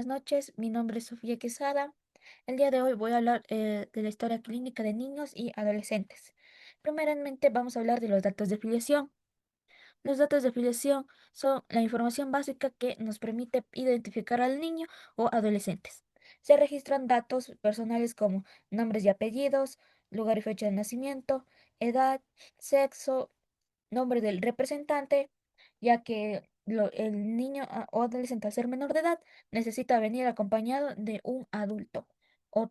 Buenas noches, mi nombre es Sofía Quesada. El día de hoy voy a hablar de la historia clínica de niños y adolescentes. Primeramente vamos a hablar de los datos de filiación. Los datos de filiación son la información básica que nos permite identificar al niño o adolescentes. Se registran datos personales como nombres y apellidos, lugar y fecha de nacimiento, edad, sexo, nombre del representante, ya que el niño o adolescente al ser menor de edad necesita venir acompañado de un adulto o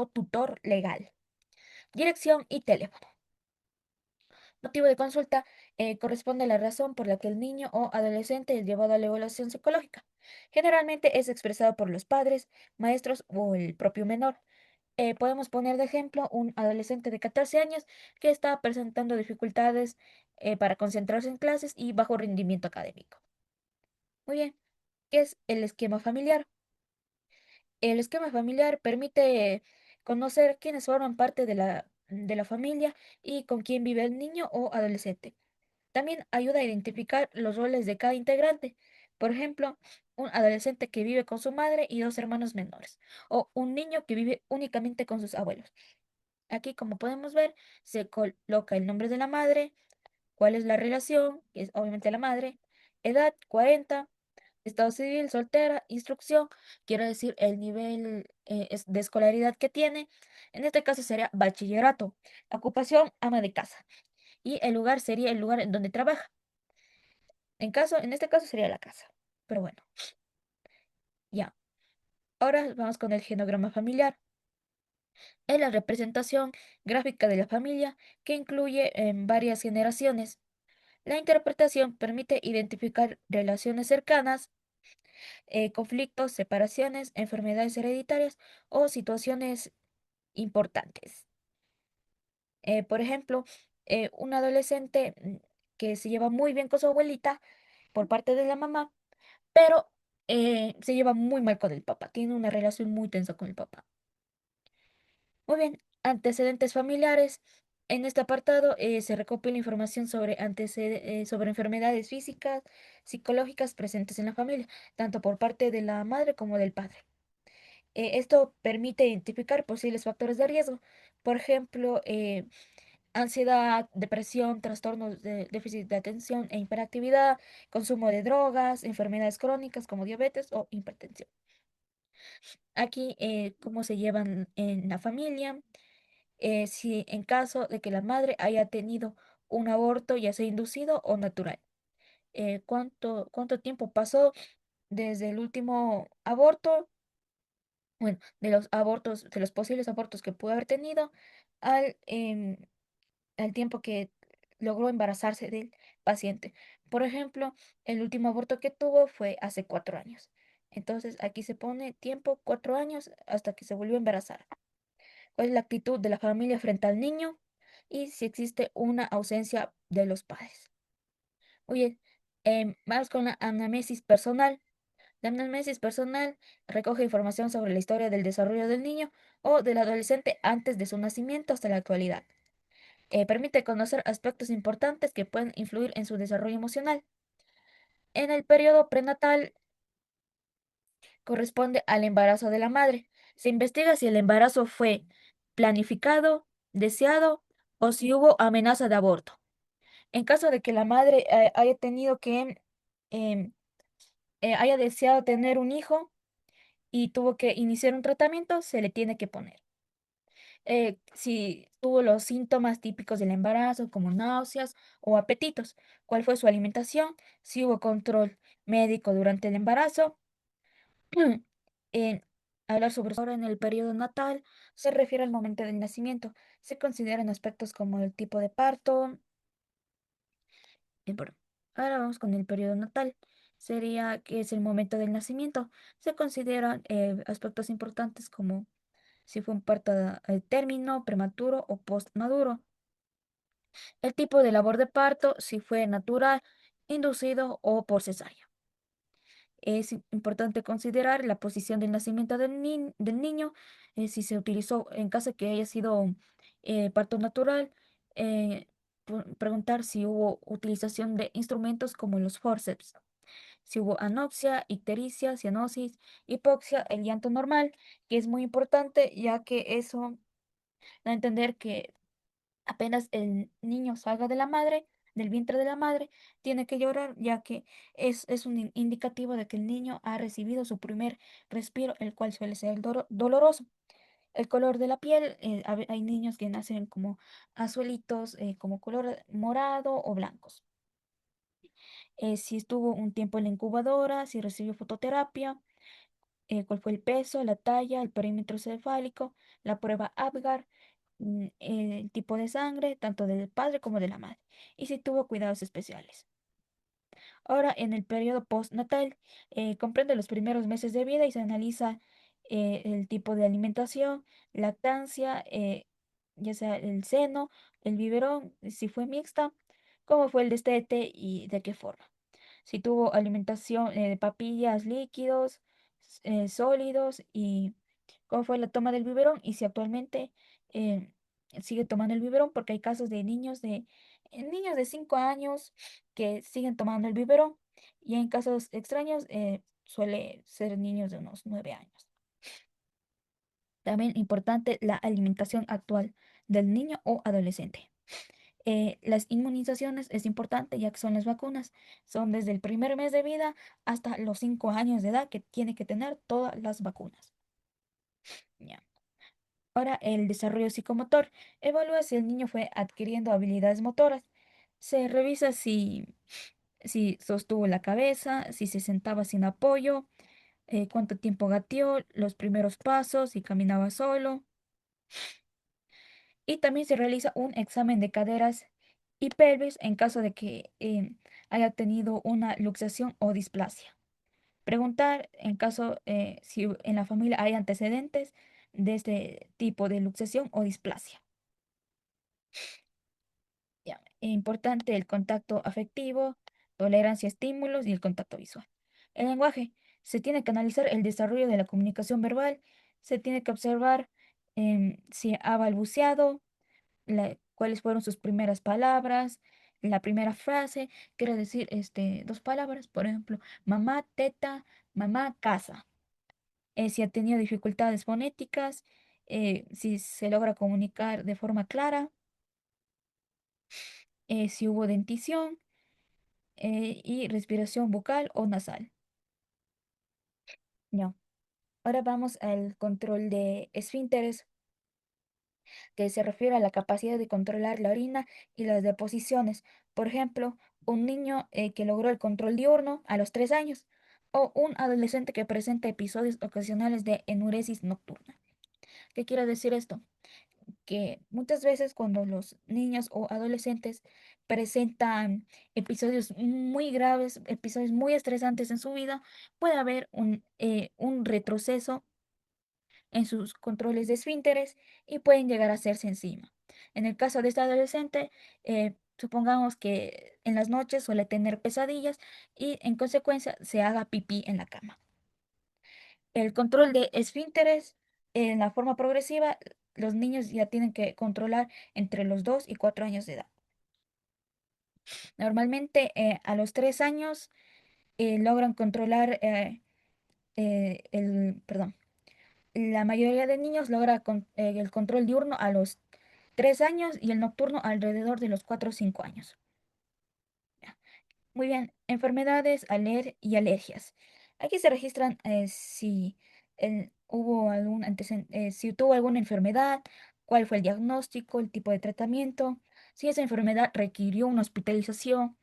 tutor legal. Dirección y teléfono. Motivo de consulta corresponde a la razón por la que el niño o adolescente es llevado a la evaluación psicológica. Generalmente es expresado por los padres, maestros o el propio menor. Podemos poner de ejemplo un adolescente de 14 años que está presentando dificultades para concentrarse en clases y bajo rendimiento académico. Muy bien, ¿qué es el esquema familiar? El esquema familiar permite conocer quiénes forman parte de la familia y con quién vive el niño o adolescente. También ayuda a identificar los roles de cada integrante. Por ejemplo, un adolescente que vive con su madre y dos hermanos menores, o un niño que vive únicamente con sus abuelos. Aquí, como podemos ver, se coloca el nombre de la madre, cuál es la relación, que es obviamente la madre, edad 40, estado civil, soltera, instrucción, quiero decir el nivel de escolaridad que tiene. En este caso sería bachillerato, ocupación ama de casa y el lugar sería el lugar en donde trabaja. En este caso sería la casa. Pero bueno, ya. Ahora vamos con el genograma familiar. Es la representación gráfica de la familia que incluye en varias generaciones. La interpretación permite identificar relaciones cercanas, conflictos, separaciones, enfermedades hereditarias o situaciones importantes. Por ejemplo, un adolescente que se lleva muy bien con su abuelita por parte de la mamá, pero se lleva muy mal con el papá, tiene una relación muy tensa con el papá. Muy bien, antecedentes familiares. En este apartado se recopila información sobre enfermedades físicas, psicológicas presentes en la familia, tanto por parte de la madre como del padre. Esto permite identificar posibles factores de riesgo, por ejemplo, ansiedad, depresión, trastornos de déficit de atención e hiperactividad, consumo de drogas, enfermedades crónicas como diabetes o hipertensión. Aquí, cómo se llevan en la familia. Si en caso de que la madre haya tenido un aborto, ya sea inducido o natural. ¿Cuánto tiempo pasó desde el último aborto? Bueno, de los abortos, de los posibles abortos que pudo haber tenido al, em, al tiempo que logró embarazarse del paciente. Por ejemplo, el último aborto que tuvo fue hace 4 años. Entonces aquí se pone tiempo 4 años hasta que se volvió a embarazar. ¿Cuál es la actitud de la familia frente al niño? Y si existe una ausencia de los padres. Oye, vamos con la anamnesis personal. La anamnesis personal recoge información sobre la historia del desarrollo del niño o del adolescente antes de su nacimiento hasta la actualidad. Permite conocer aspectos importantes que pueden influir en su desarrollo emocional. En el periodo prenatal corresponde al embarazo de la madre. Se investiga si el embarazo fue planificado, deseado o si hubo amenaza de aborto. En caso de que la madre haya tenido em, haya deseado tener un hijo y tuvo que iniciar un tratamiento, se le tiene que poner. Si tuvo los síntomas típicos del embarazo, como náuseas o apetitos, cuál fue su alimentación, si hubo control médico durante el embarazo. En hablar sobre ahora en el periodo natal se refiere al momento del nacimiento. Se consideran aspectos como el tipo de parto. Perdón. Ahora vamos con el periodo natal. Sería que es el momento del nacimiento. Se consideran aspectos importantes como si fue un parto a término, prematuro o postmaduro. El tipo de labor de parto, si fue natural, inducido o por cesárea. Es importante considerar la posición del nacimiento del niño, si se utilizó, en caso de que haya sido parto natural, preguntar si hubo utilización de instrumentos como los forceps. si hubo anoxia, ictericia, cianosis, hipoxia, el llanto normal, que es muy importante ya que eso da a entender que apenas el niño salga de la madre, del vientre de la madre, tiene que llorar, ya que es un indicativo de que el niño ha recibido su primer respiro, el cual suele ser doloroso. El color de la piel, hay niños que nacen como azuelitos, como color morado o blancos. Si estuvo un tiempo en la incubadora, si recibió fototerapia, cuál fue el peso, la talla, el perímetro cefálico, la prueba Apgar, el tipo de sangre, tanto del padre como de la madre, y si tuvo cuidados especiales. Ahora, en el periodo postnatal, comprende los primeros meses de vida y se analiza el tipo de alimentación, lactancia, ya sea el seno, el biberón, si fue mixta, cómo fue el destete y de qué forma. Si tuvo alimentación de papillas, líquidos, sólidos y cómo fue la toma del biberón y si actualmente eh, sigue tomando el biberón, porque hay casos de niños de 5 años que siguen tomando el biberón y en casos extraños suele ser niños de unos 9 años. También importante la alimentación actual del niño o adolescente. Las inmunizaciones es importante ya que son las vacunas. Son desde el primer mes de vida hasta los 5 años de edad que tiene que tener todas las vacunas. Ya. Ahora, el desarrollo psicomotor. Evalúa si el niño fue adquiriendo habilidades motoras. Se revisa si sostuvo la cabeza, si se sentaba sin apoyo, cuánto tiempo gateó, los primeros pasos, si caminaba solo. Y también se realiza un examen de caderas y pelvis en caso de que haya tenido una luxación o displasia. Preguntar en caso si en la familia hay antecedentes de este tipo de luxación o displasia. Ya, importante el contacto afectivo, tolerancia a estímulos y el contacto visual. El lenguaje. Se tiene que analizar el desarrollo de la comunicación verbal. Se tiene que observar si ha balbuceado, cuáles fueron sus primeras palabras, la primera frase. Quiere decir dos palabras, por ejemplo, mamá, teta, mamá, casa. Si ha tenido dificultades fonéticas, si se logra comunicar de forma clara, si hubo dentición y respiración bucal o nasal. No. Ahora vamos al control de esfínteres, que se refiere a la capacidad de controlar la orina y las deposiciones. Por ejemplo, un niño que logró el control diurno a los 3 años o un adolescente que presenta episodios ocasionales de enuresis nocturna. ¿Qué quiere decir esto? Que muchas veces cuando los niños o adolescentes presentan episodios muy graves, episodios muy estresantes en su vida, puede haber un retroceso en sus controles de esfínteres y pueden llegar a hacerse encima. En el caso de este adolescente, supongamos que en las noches suele tener pesadillas y en consecuencia se haga pipí en la cama. El control de esfínteres en la forma progresiva, los niños ya tienen que controlar entre los 2 y 4 años de edad. Normalmente a los 3 años logran controlar perdón, la mayoría de niños logra el control diurno a los 3 años y el nocturno alrededor de los 4 o 5 años. Muy bien, enfermedades, y alergias. Aquí se registran si hubo si tuvo alguna enfermedad, cuál fue el diagnóstico, el tipo de tratamiento, si esa enfermedad requirió una hospitalización,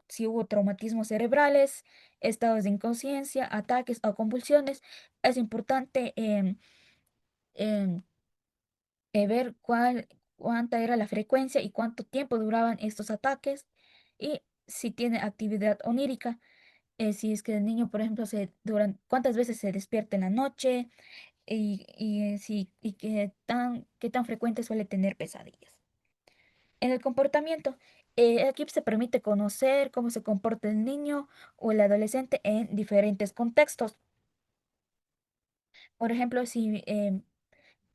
si hubo traumatismos cerebrales, estados de inconsciencia, ataques o convulsiones. Es importante em, ver cuánta era la frecuencia y cuánto tiempo duraban estos ataques y si tiene actividad onírica, si es que el niño, por ejemplo, cuántas veces se despierta en la noche y qué tan frecuente suele tener pesadillas. En el comportamiento, aquí se permite conocer cómo se comporta el niño o el adolescente en diferentes contextos. Por ejemplo, si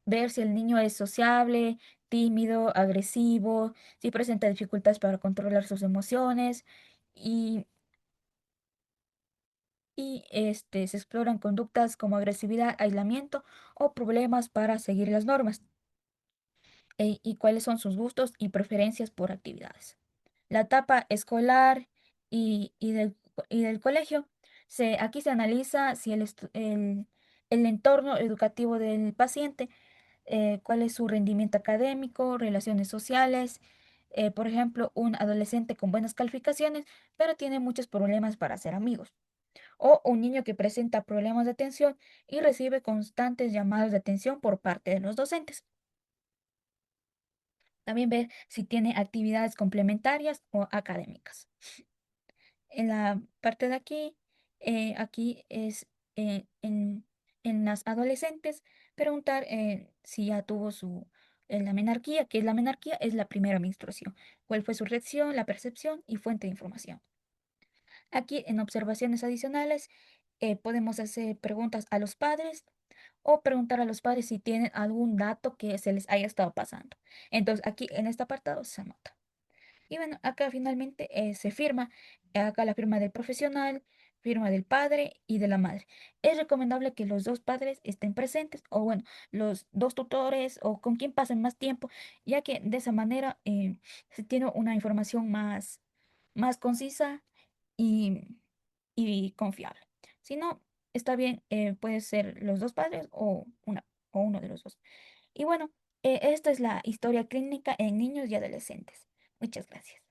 ver si el niño es sociable, tímido, agresivo, si presenta dificultades para controlar sus emociones y y se exploran conductas como agresividad, aislamiento o problemas para seguir las normas y cuáles son sus gustos y preferencias por actividades. La etapa escolar y del colegio, aquí se analiza si el entorno educativo del paciente, cuál es su rendimiento académico, relaciones sociales. Por ejemplo, un adolescente con buenas calificaciones, pero tiene muchos problemas para hacer amigos. O un niño que presenta problemas de atención y recibe constantes llamadas de atención por parte de los docentes. También ver si tiene actividades complementarias o académicas. En la parte de aquí, aquí es en las adolescentes, preguntar si ya tuvo la menarquía. ¿Qué es la menarquía? Es la primera menstruación. ¿Cuál fue su reacción, la percepción y fuente de información? Aquí en observaciones adicionales podemos hacer preguntas a los padres o preguntar a los padres si tienen algún dato que se les haya estado pasando. Entonces aquí en este apartado se anota. Y bueno, acá finalmente se firma, acá la firma del profesional, firma del padre y de la madre. Es recomendable que los dos padres estén presentes o bueno, los dos tutores o con quien pasen más tiempo, ya que de esa manera se tiene una información más concisa y, y confiable. Si no, está bien, puede ser los dos padres o uno de los dos. Y bueno, esta es la historia clínica en niños y adolescentes. Muchas gracias.